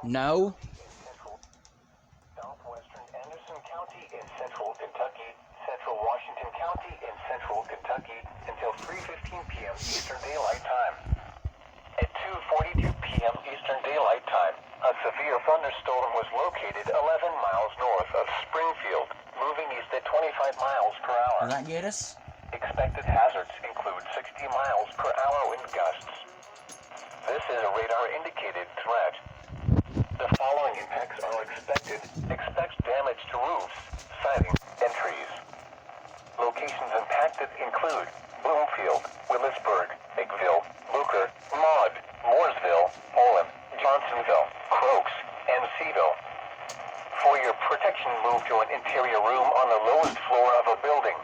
No. Southwestern Anderson County in central Kentucky, central Washington County in central Kentucky until 3:15 p.m. Eastern Daylight Time. At 2:42 p.m. Eastern Daylight Time, a severe thunderstorm was located 11 miles north of Springfield, moving east at 25 miles per hour. Does that get us? Expected hazards include 60 miles per hour wind gusts. This is a radar-indicated threat. The following impacts are expected. Expect damage to roofs, siding, and trees. Locations impacted include Bloomfield, Willisburg, Hickville, Luker, Maud, Mooresville, Olin, Johnsonville, Crokes, and Seaville. For your protection, move to an interior room on the lowest floor of a building.